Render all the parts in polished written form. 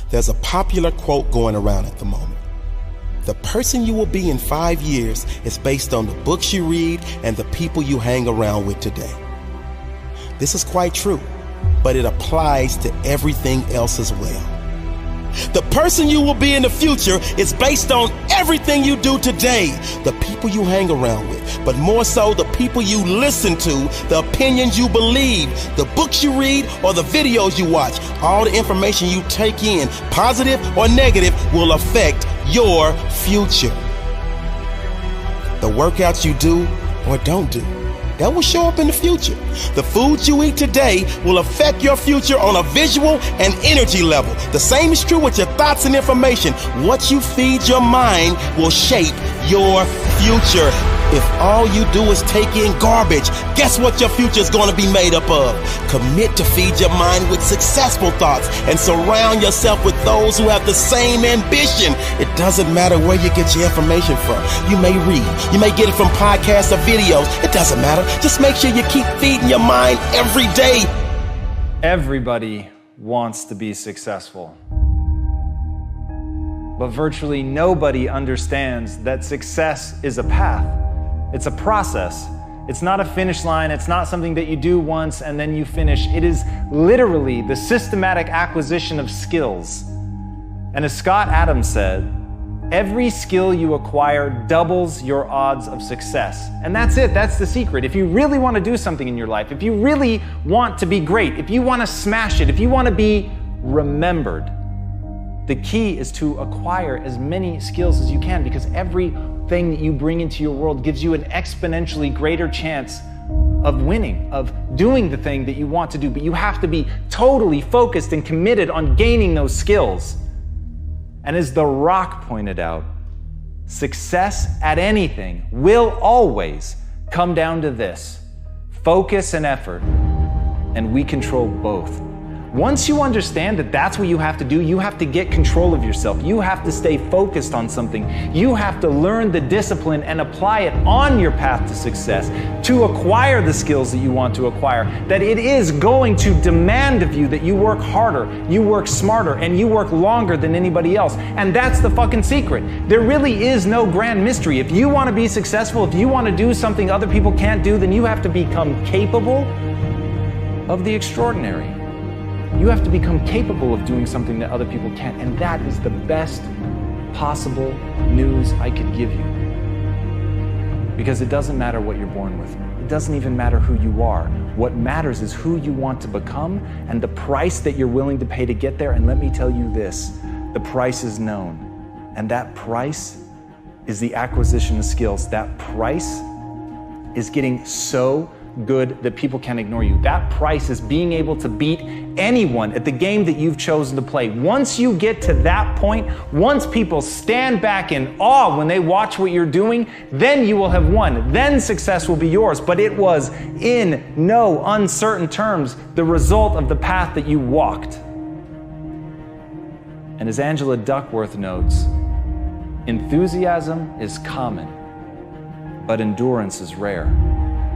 There's a popular quote going around at the moment. The person you will be in 5 years is based on the books you read and the people you hang around with today. This is quite true, but it applies to everything else as well. The person you will be in the future is based on everything you do today, the people you hang around with, but more so the people you listen to, the opinions you believe, the books you read, or the videos you watch. All the information you take in, positive or negative, will affect your future. The workouts you do or don't do, that will show up in the future. The foods you eat today will affect your future on a visual and energy level. The same is true with your thoughts and information. What you feed your mind will shape your future. If all you do is take in garbage, guess what your future is going to be made up of? Commit to feed your mind with successful thoughts and surround yourself with those who have the same ambition. It doesn't matter where you get your information from. You may read, you may get it from podcasts or videos. It doesn't matter. Just make sure you keep feeding your mind every day. Everybody wants to be successful. But virtually nobody understands that success is a path. It's a process. It's not a finish line. It's not something that you do once and then you finish. It is literally the systematic acquisition of skills. And as Scott Adams said, every skill you acquire doubles your odds of success. And that's it. That's the secret. If you really want to do something in your life, if you really want to be great, if you want to smash it, if you want to be remembered, the key is to acquire as many skills as you can, because everything that you bring into your world gives you an exponentially greater chance of winning, of doing the thing that you want to do. But you have to be totally focused and committed on gaining those skills. And as The Rock pointed out, success at anything will always come down to this: focus and effort, and we control both. Once you understand that that's what you have to do, you have to get control of yourself. You have to stay focused on something. You have to learn the discipline and apply it on your path to success to acquire the skills that you want to acquire. That it is going to demand of you that you work harder, you work smarter, and you work longer than anybody else. And that's the fucking secret. There really is no grand mystery. If you want to be successful, if you want to do something other people can't do, then you have to become capable of the extraordinary. You have to become capable of doing something that other people can't. And that is the best possible news I could give you. Because it doesn't matter what you're born with. It doesn't even matter who you are. What matters is who you want to become and the price that you're willing to pay to get there. And let me tell you this, the price is known. And that price is the acquisition of skills. That price is getting so good that people can't ignore you. That price is being able to beat anyone at the game that you've chosen to play. Once you get to that point, once people stand back in awe when they watch what you're doing, then you will have won. Then success will be yours. But it was in no uncertain terms the result of the path that you walked. And as Angela Duckworth notes, enthusiasm is common, but endurance is rare.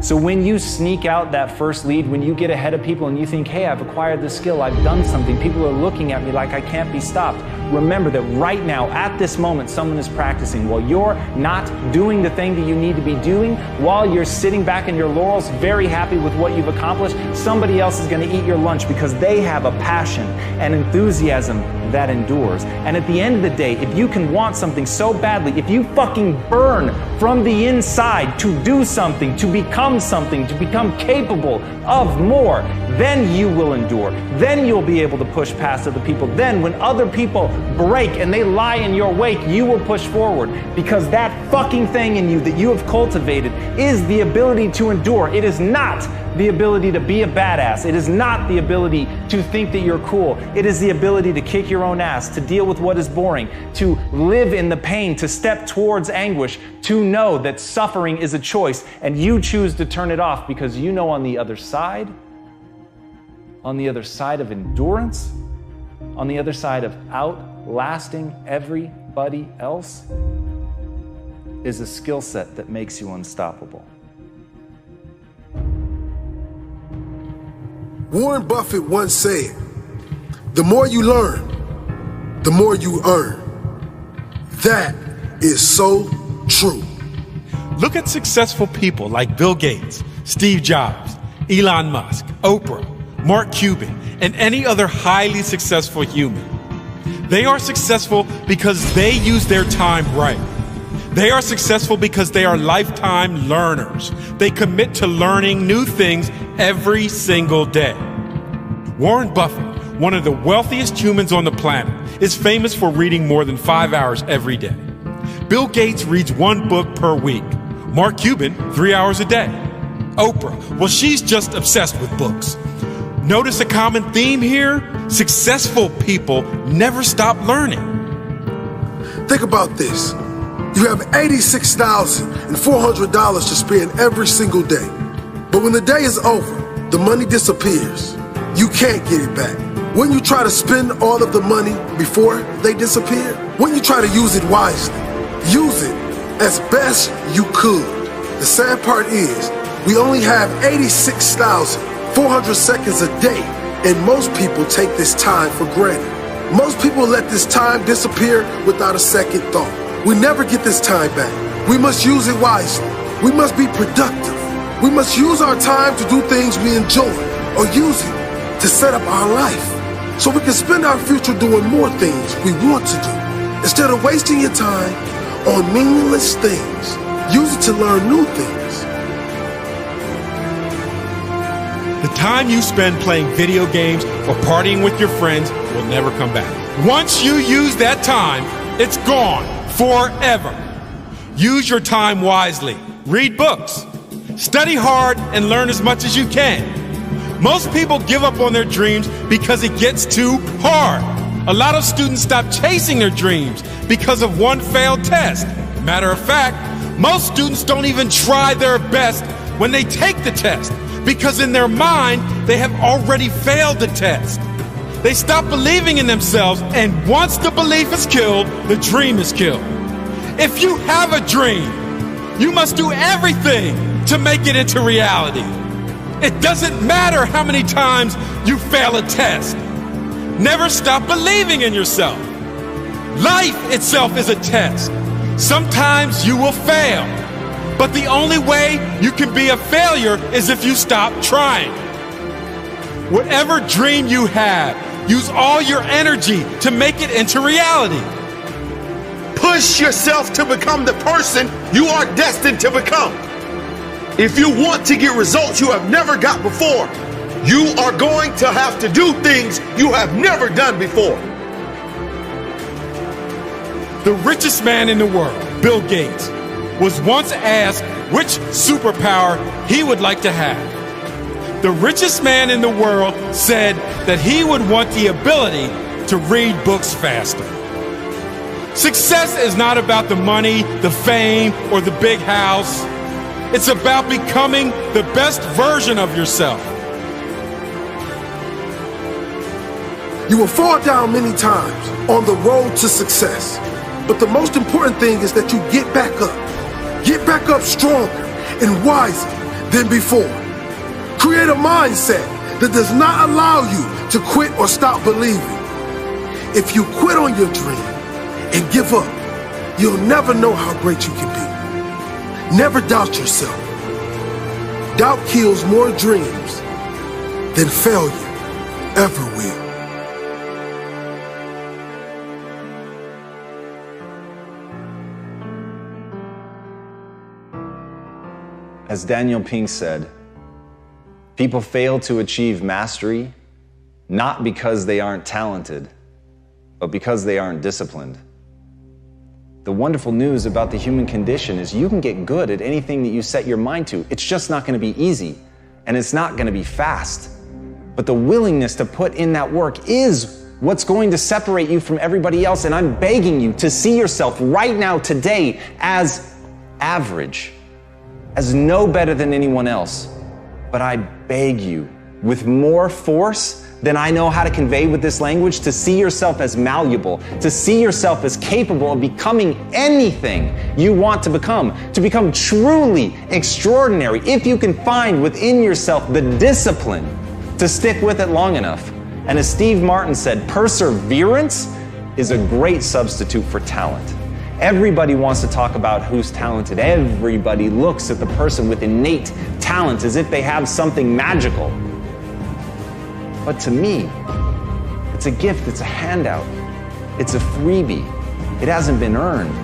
So when you sneak out that first lead, when you get ahead of people and you think, hey, I've acquired this skill, I've done something, people are looking at me like I can't be stopped. Remember that right now, at this moment, someone is practicing. While you're not doing the thing that you need to be doing, while you're sitting back in your laurels, very happy with what you've accomplished, somebody else is going to eat your lunch because they have a passion and enthusiasm that endures. And at the end of the day, if you can want something so badly, if you fucking burn from the inside to do something, to become something, to become capable of more, then you will endure. Then you'll be able to push past other people. Then when other people break and they lie in your wake, you will push forward, because that fucking thing in you that you have cultivated is the ability to endure. It is not the ability to be a badass. It is not the ability to think that you're cool. It is the ability to kick your own ass, to deal with what is boring, to live in the pain, to step towards anguish, to know that suffering is a choice and you choose to turn it off, because you know on the other side of endurance, on the other side of outlasting everybody else, is a skill set that makes you unstoppable. Warren Buffett once said, the more you learn, the more you earn. That is so true. Look at successful people like Bill Gates, Steve Jobs, Elon Musk, Oprah, Mark Cuban, and any other highly successful human. They are successful because they use their time right. They are successful because they are lifetime learners. They commit to learning new things every single day. Warren Buffett, one of the wealthiest humans on the planet, is famous for reading more than 5 hours every day. Bill Gates reads 1 book per week. Mark Cuban, 3 hours a day. Oprah, well, she's just obsessed with books. Notice a common theme here? Successful people never stop learning. Think about this. You have $86,400 to spend every single day. But when the day is over, the money disappears. You can't get it back. When you try to spend all of the money before they disappear, when you try to use it wisely, use it as best you could. The sad part is, we only have 86,400 seconds a day, and most people take this time for granted. Most people let this time disappear without a second thought. We never get this time back. We must use it wisely. We must be productive. We must use our time to do things we enjoy, or use it to set up our life so we can spend our future doing more things we want to do. Instead of wasting your time on meaningless things, use it to learn new things. The time you spend playing video games or partying with your friends will never come back. Once you use that time, it's gone forever. Use your time wisely. Read books. Study hard and learn as much as you can. Most people give up on their dreams because it gets too hard. A lot of students stop chasing their dreams because of one failed test. Matter of fact, most students don't even try their best when they take the test because in their mind, they have already failed the test. They stop believing in themselves, and once the belief is killed, the dream is killed. If you have a dream, you must do everything to make it into reality. It doesn't matter how many times you fail a test. Never stop believing in yourself. Life itself is a test. Sometimes you will fail, but the only way you can be a failure is if you stop trying. Whatever dream you have, use all your energy to make it into reality. Push yourself to become the person you are destined to become. If you want to get results you have never got before, you are going to have to do things you have never done before. The richest man in the world, Bill Gates, was once asked which superpower he would like to have. The richest man in the world said that he would want the ability to read books faster. Success is not about the money, the fame, or the big house. It's about becoming the best version of yourself. You will fall down many times on the road to success, but the most important thing is that you get back up. Get back up stronger and wiser than before. Create a mindset that does not allow you to quit or stop believing. If you quit on your dream and give up, you'll never know how great you can be. Never doubt yourself. Doubt kills more dreams than failure ever will. As Daniel Pink said, people fail to achieve mastery not because they aren't talented, but because they aren't disciplined. The wonderful news about the human condition is you can get good at anything that you set your mind to. It's just not going to be easy, and it's not going to be fast. But the willingness to put in that work is what's going to separate you from everybody else, and I'm begging you to see yourself right now, today, as average, as no better than anyone else. But I beg you, with more force than I know how to convey with this language, to see yourself as malleable, to see yourself as capable of becoming anything you want to become truly extraordinary, if you can find within yourself the discipline to stick with it long enough. And as Steve Martin said, perseverance is a great substitute for talent. Everybody wants to talk about who's talented. Everybody looks at the person with innate talent as if they have something magical. But to me, it's a gift, it's a handout, it's a freebie. It hasn't been earned.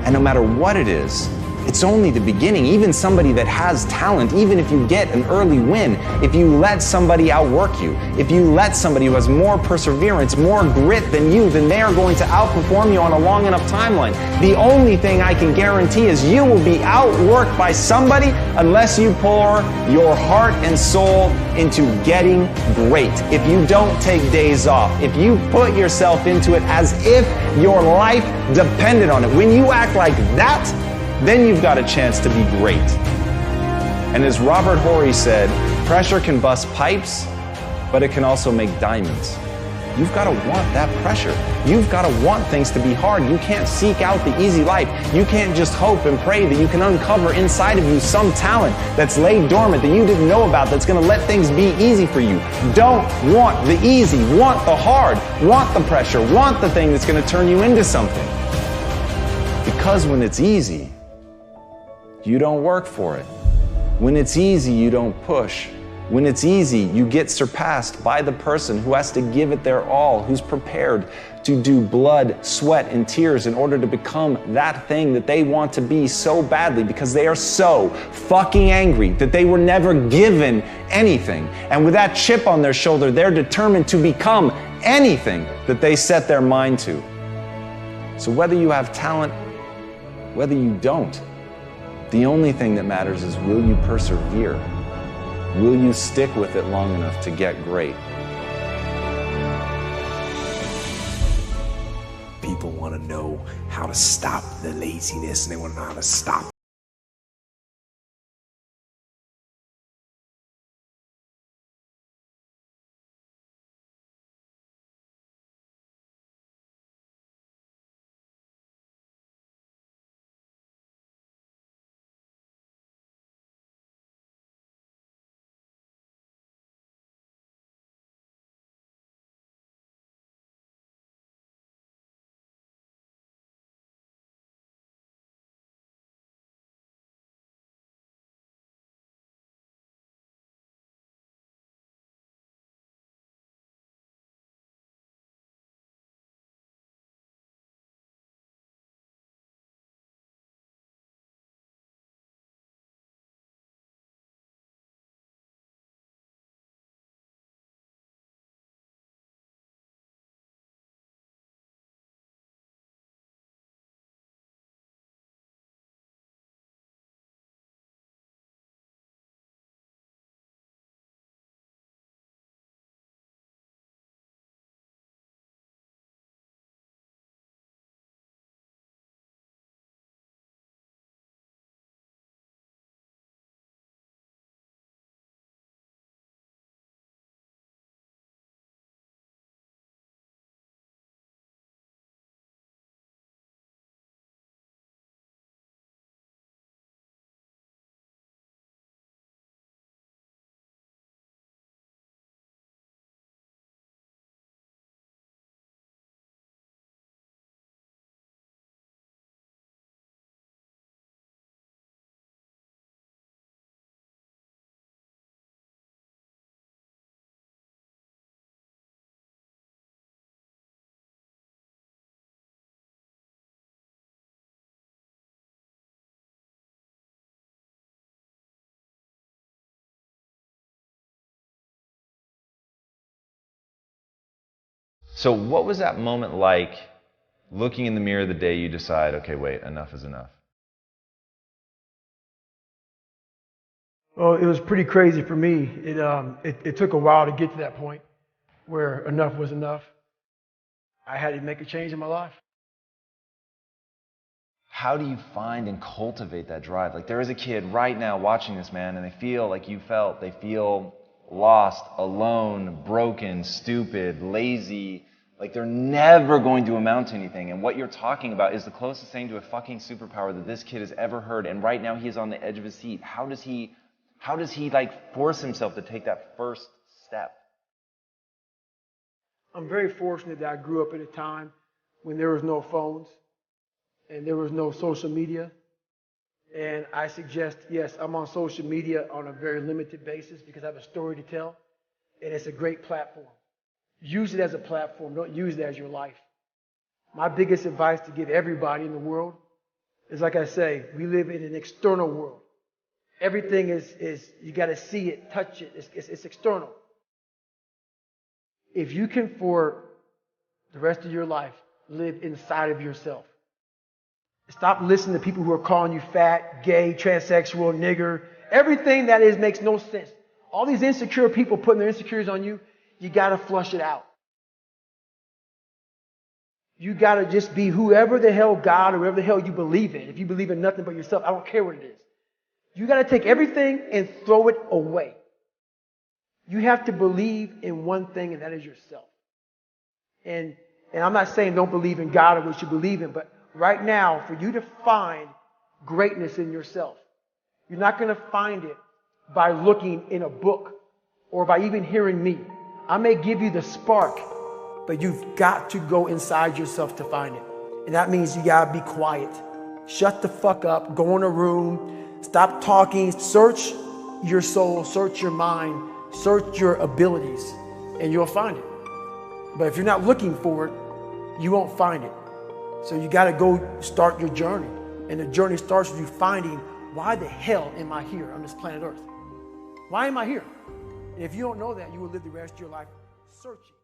And no matter what it is, it's only the beginning. Even somebody that has talent, even if you get an early win, if you let somebody outwork you, if you let somebody who has more perseverance, more grit than you, then they are going to outperform you on a long enough timeline. The only thing I can guarantee is you will be outworked by somebody unless you pour your heart and soul into getting great. If you don't take days off, if you put yourself into it as if your life depended on it, when you act like that, then you've got a chance to be great. And as Robert Horry said, pressure can bust pipes, but it can also make diamonds. You've got to want that pressure. You've got to want things to be hard. You can't seek out the easy life. You can't just hope and pray that you can uncover inside of you some talent that's laid dormant that you didn't know about that's going to let things be easy for you. Don't want the easy. Want the hard. Want the pressure. Want the thing that's going to turn you into something. Because when it's easy, you don't work for it. When it's easy, you don't push. When it's easy, you get surpassed by the person who has to give it their all, who's prepared to do blood, sweat, and tears in order to become that thing that they want to be so badly because they are so fucking angry that they were never given anything. And with that chip on their shoulder, they're determined to become anything that they set their mind to. So whether you have talent, whether you don't, the only thing that matters is, will you persevere? Will you stick with it long enough to get great? People want to know how to stop the laziness, and they want to know how to stop So what was that moment like, looking in the mirror the day you decide, okay, wait, enough is enough? Well, it was pretty crazy for me. It took a while to get to that point where enough was enough. I had to make a change in my life. How do you find and cultivate that drive? Like, there is a kid right now watching this, man, and they feel like you felt. They feel lost, alone, broken, stupid, lazy, like they're never going to amount to anything. And what you're talking about is the closest thing to a fucking superpower that this kid has ever heard. And right now he is on the edge of his seat. How does he like force himself to take that first step? I'm very fortunate that I grew up at a time when there was no phones and there was no social media. And I suggest, yes, I'm on social media on a very limited basis because I have a story to tell, and it's a great platform. Use it as a platform. Don't use it as your life. My biggest advice to give everybody in the world is, like I say, we live in an external world. Everything is you got to see it, touch it. It's external. If you can, for the rest of your life, live inside of yourself. Stop listening to people who are calling you fat, gay, transsexual, nigger. Everything that is makes no sense. All these insecure people putting their insecurities on you, you got to flush it out. You got to just be whoever the hell God or whoever the hell you believe in. If you believe in nothing but yourself, I don't care what it is. You got to take everything and throw it away. You have to believe in one thing, and that is yourself. And I'm not saying don't believe in God or what you believe in, but right now, for you to find greatness in yourself, you're not going to find it by looking in a book or by even hearing me. I may give you the spark, but you've got to go inside yourself to find it. And that means you got to be quiet. Shut the fuck up. Go in a room. Stop talking. Search your soul. Search your mind. Search your abilities. And you'll find it. But if you're not looking for it, you won't find it. So you got to go start your journey. And the journey starts with you finding, why the hell am I here on this planet Earth? Why am I here? And if you don't know that, you will live the rest of your life searching.